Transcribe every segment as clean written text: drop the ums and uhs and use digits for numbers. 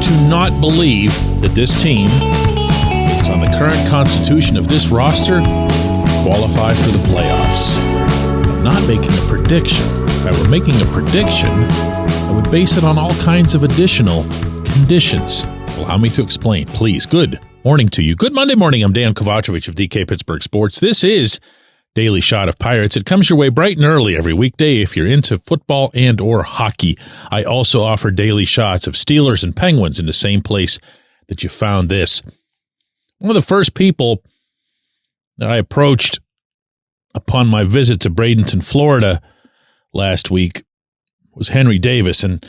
to not believe that this team, based on the current constitution of this roster, qualify for the playoffs. I'm not making a prediction. If I were making a prediction, I would base it on all kinds of additional conditions. Allow me to explain, please. Good morning to you. Good Monday morning. I'm Dejan Kovacevic of DK Pittsburgh Sports. This is Daily Shot of Pirates. It comes your way bright and early every weekday if you're into football and or hockey. I also offer daily shots of Steelers and Penguins in the same place that you found this. One of the first people that I approached upon my visit to Bradenton, Florida last week was Henry Davis, and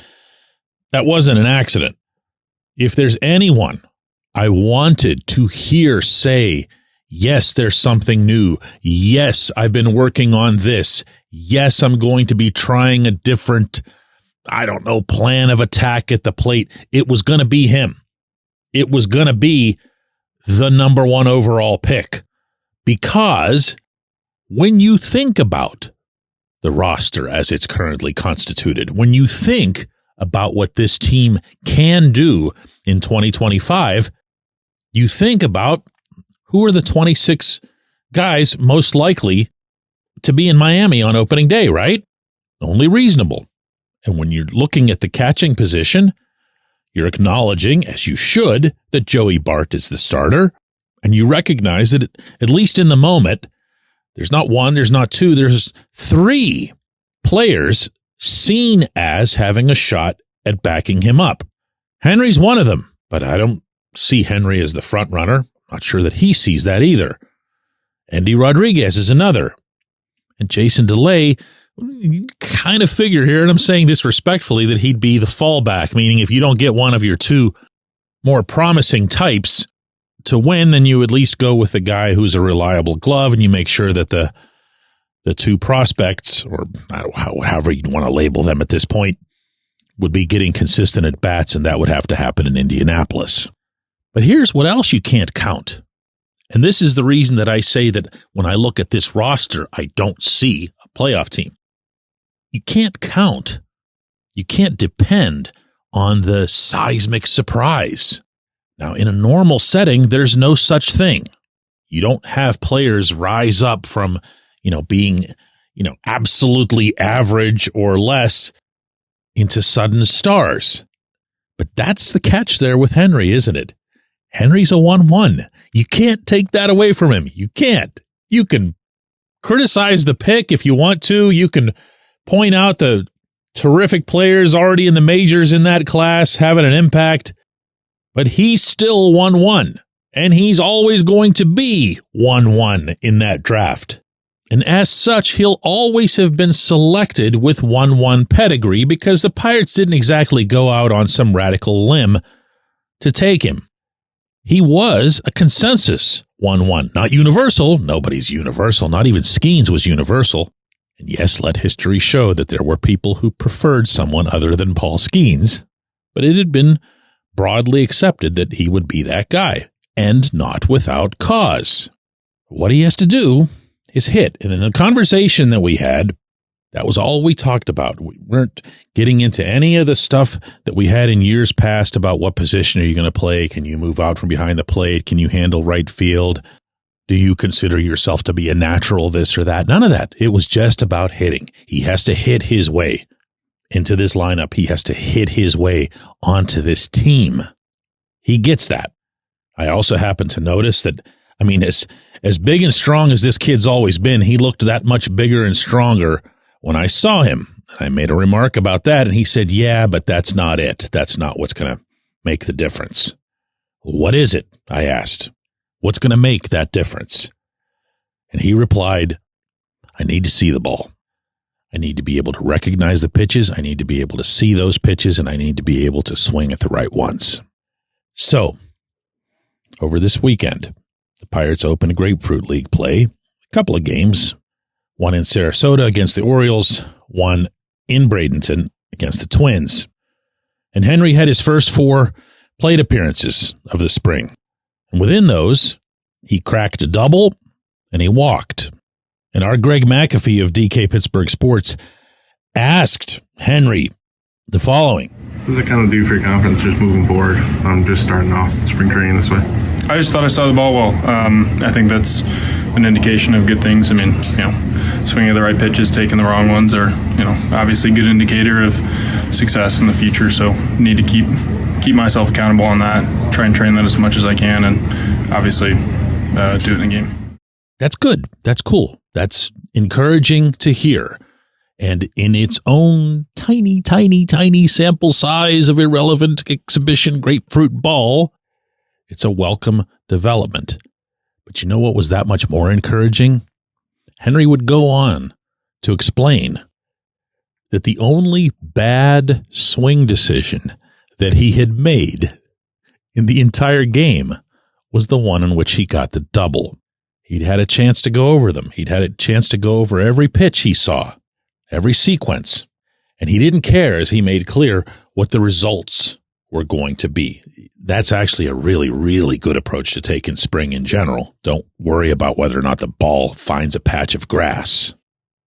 that wasn't an accident. If there's anyone I wanted to hear say, yes, there's something new. Yes, I've been working on this. Yes, I'm going to be trying a different, plan of attack at the plate. It was going to be him. It was going to be the number one overall pick. Because when you think about the roster as it's currently constituted, when you think about what this team can do in 2025, you think about who are the 26 guys most likely to be in Miami on opening day, right? Only reasonable. And when you're looking at the catching position, you're acknowledging, as you should, that Joey Bart is the starter. And you recognize that, at least in the moment, there's not one, there's not two, there's three players seen as having a shot at backing him up. Henry's one of them, but I don't see Henry as the front runner. Not sure that he sees that either. Andy Rodriguez is another. And Jason DeLay, you kind of figure here, and I'm saying this respectfully, that he'd be the fallback, meaning if you don't get one of your two more promising types to win, then you at least go with the guy who's a reliable glove, and you make sure that the two prospects, or however you'd want to label them at this point, would be getting consistent at bats, and that would have to happen in Indianapolis. But here's what else you can't count. And this is the reason that I say that when I look at this roster, I don't see a playoff team. You can't count. You can't depend on the seismic surprise. Now, in a normal setting, there's no such thing. You don't have players rise up from, being, absolutely average or less into sudden stars. But that's the catch there with Henry, isn't it? Henry's a 1-1. You can't take that away from him. You can't. You can criticize the pick if you want to. You can point out the terrific players already in the majors in that class having an impact. But he's still 1-1. And he's always going to be 1-1 in that draft. And as such, he'll always have been selected with 1-1 pedigree because the Pirates didn't exactly go out on some radical limb to take him. He was a consensus 1-1, not universal. Nobody's universal. Not even Skeens was universal. And yes, let history show that there were people who preferred someone other than Paul Skeens. But it had been broadly accepted that he would be that guy, and not without cause. What he has to do is hit. And in the conversation that we had, that was all we talked about. We weren't getting into any of the stuff that we had in years past about what position are you going to play? Can you move out from behind the plate? Can you handle right field? Do you consider yourself to be a natural this or that? None of that. It was just about hitting. He has to hit his way into this lineup. He has to hit his way onto this team. He gets that. I also happen to notice that, as big and strong as this kid's always been, he looked that much bigger and stronger when I saw him. I made a remark about that, and he said, yeah, but that's not it. That's not what's going to make the difference. What is it? I asked. What's going to make that difference? And he replied, I need to see the ball. I need to be able to recognize the pitches. I need to be able to see those pitches, and I need to be able to swing at the right ones. So, over this weekend, the Pirates opened Grapefruit League play, a couple of games, one in Sarasota against the Orioles, one in Bradenton against the Twins. And Henry had his first 4 plate appearances of the spring. And within those, he cracked a double and he walked. And our Greg McAfee of DK Pittsburgh Sports asked Henry, the following. What does it kind of do for your confidence just moving forward, just starting off spring training this way? I just thought I saw the ball well. I think that's an indication of good things. I mean, swinging the right pitches, taking the wrong ones are, obviously a good indicator of success in the future. So need to keep myself accountable on that, try and train that as much as I can, and obviously do it in the game. That's good. That's cool. That's encouraging to hear. And in its own tiny, tiny, tiny sample size of irrelevant exhibition grapefruit ball, it's a welcome development. But you know what was that much more encouraging? Henry would go on to explain that the only bad swing decision that he had made in the entire game was the one in which he got the double. He'd had a chance to go over them. He'd had a chance to go over every pitch he saw, every sequence, and he didn't care, as he made clear, what the results were going to be. That's actually a really, really good approach to take in spring in general. Don't worry about whether or not the ball finds a patch of grass.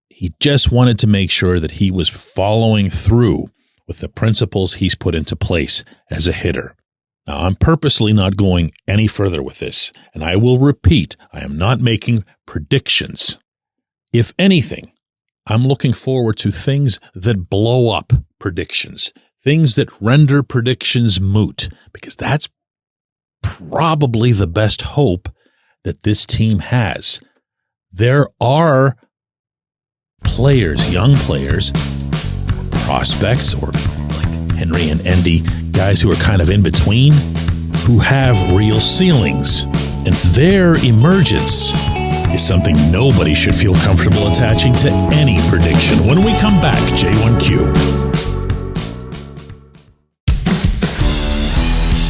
He just wanted to make sure that he was following through with the principles he's put into place as a hitter. Now, I'm purposely not going any further with this, and I will repeat, I am not making predictions. If anything, I'm looking forward to things that blow up predictions, things that render predictions moot, because that's probably the best hope that this team has. There are players, young players, or prospects, or like Henry and Endy, guys who are kind of in between, who have real ceilings, and their emergence is something nobody should feel comfortable attaching to any prediction. When we come back, J1Q.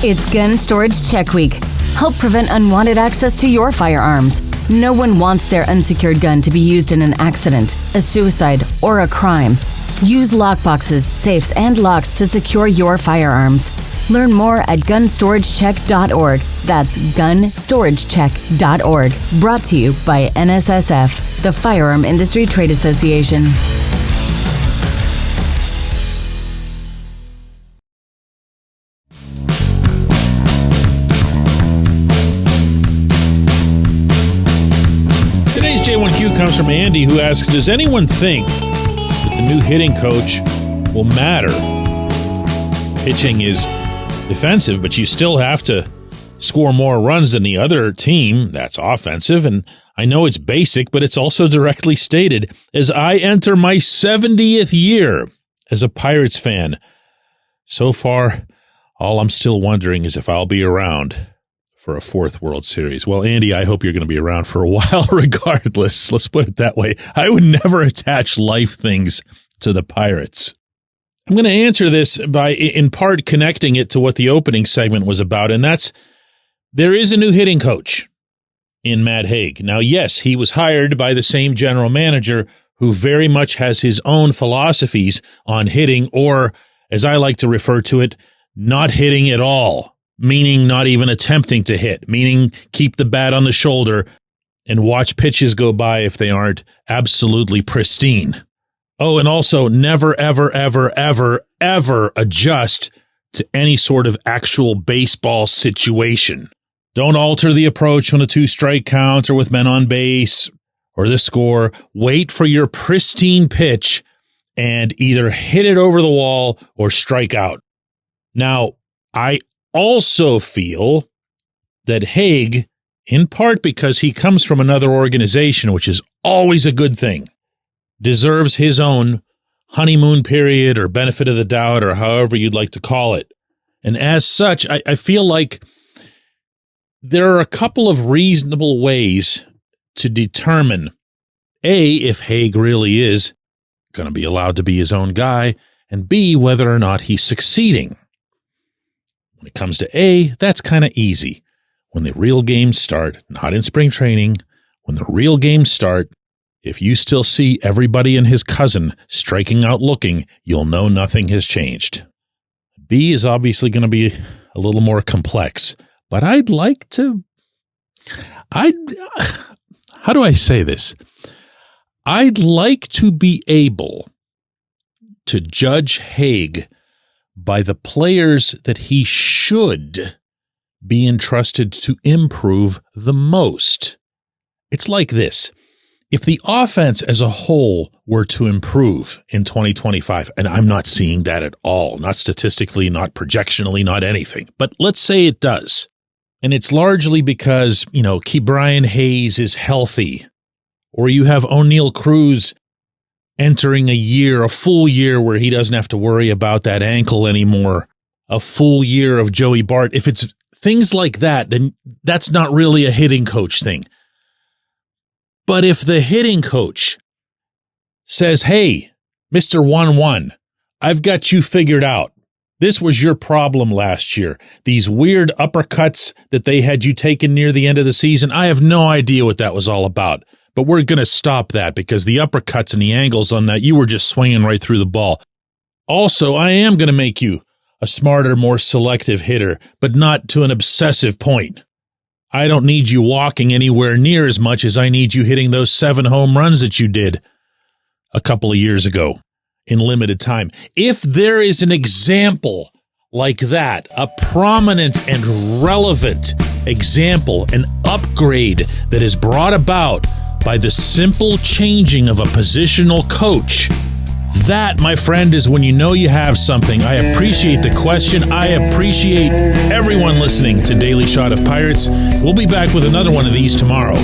It's Gun Storage Check Week. Help prevent unwanted access to your firearms. No one wants their unsecured gun to be used in an accident, a suicide, or a crime. Use lockboxes, safes, and locks to secure your firearms. Learn more at gunstoragechek.org. That's gunstoragechek.org. Brought to you by NSSF, the Firearm Industry Trade Association. Today's J1Q comes from Andy, who asks, does anyone think that the new hitting coach will matter? Pitching is defensive, but you still have to score more runs than the other team. That's offensive, and I know it's basic, but it's also directly stated. As I enter my 70th year as a Pirates fan, so far, all I'm still wondering is if I'll be around for a fourth World Series. Well, Andy, I hope you're going to be around for a while regardless. Let's put it that way. I would never attach life things to the Pirates. I'm going to answer this by, in part, connecting it to what the opening segment was about, and that's there is a new hitting coach in Matt Hague. Now, yes, he was hired by the same general manager who very much has his own philosophies on hitting, or, as I like to refer to it, not hitting at all, meaning not even attempting to hit, meaning keep the bat on the shoulder and watch pitches go by if they aren't absolutely pristine. Oh, and also never, ever, ever, ever, ever adjust to any sort of actual baseball situation. Don't alter the approach when a 2-strike count or with men on base or the score. Wait for your pristine pitch and either hit it over the wall or strike out. Now, I also feel that Hague, in part because he comes from another organization, which is always a good thing, deserves his own honeymoon period or benefit of the doubt or however you'd like to call it. And as such, I feel like there are a couple of reasonable ways to determine, A, if Hague really is going to be allowed to be his own guy, and B, whether or not he's succeeding. When it comes to A, that's kind of easy. When the real games start, not in spring training, when the real games start, if you still see everybody and his cousin striking out looking, you'll know nothing has changed. B is obviously going to be a little more complex, but how do I say this? I'd like to be able to judge Hague by the players that he should be entrusted to improve the most. It's like this. If the offense as a whole were to improve in 2025, and I'm not seeing that at all, not statistically, not projectionally, not anything, but let's say it does. And it's largely because, Brian Hayes is healthy, or you have O'Neal Cruz entering a full year where he doesn't have to worry about that ankle anymore, a full year of Joey Bart. If it's things like that, then that's not really a hitting coach thing. But if the hitting coach says, hey, Mr. 1-1, I've got you figured out. This was your problem last year. These weird uppercuts that they had you taken near the end of the season, I have no idea what that was all about. But we're going to stop that because the uppercuts and the angles on that, you were just swinging right through the ball. Also, I am going to make you a smarter, more selective hitter, but not to an obsessive point. I don't need you walking anywhere near as much as I need you hitting those 7 home runs that you did a couple of years ago in limited time. If there is an example like that, a prominent and relevant example, an upgrade that is brought about by the simple changing of a positional coach, that, my friend, is when you know you have something. I appreciate the question. I appreciate everyone listening to Daily Shot of Pirates. We'll be back with another one of these tomorrow.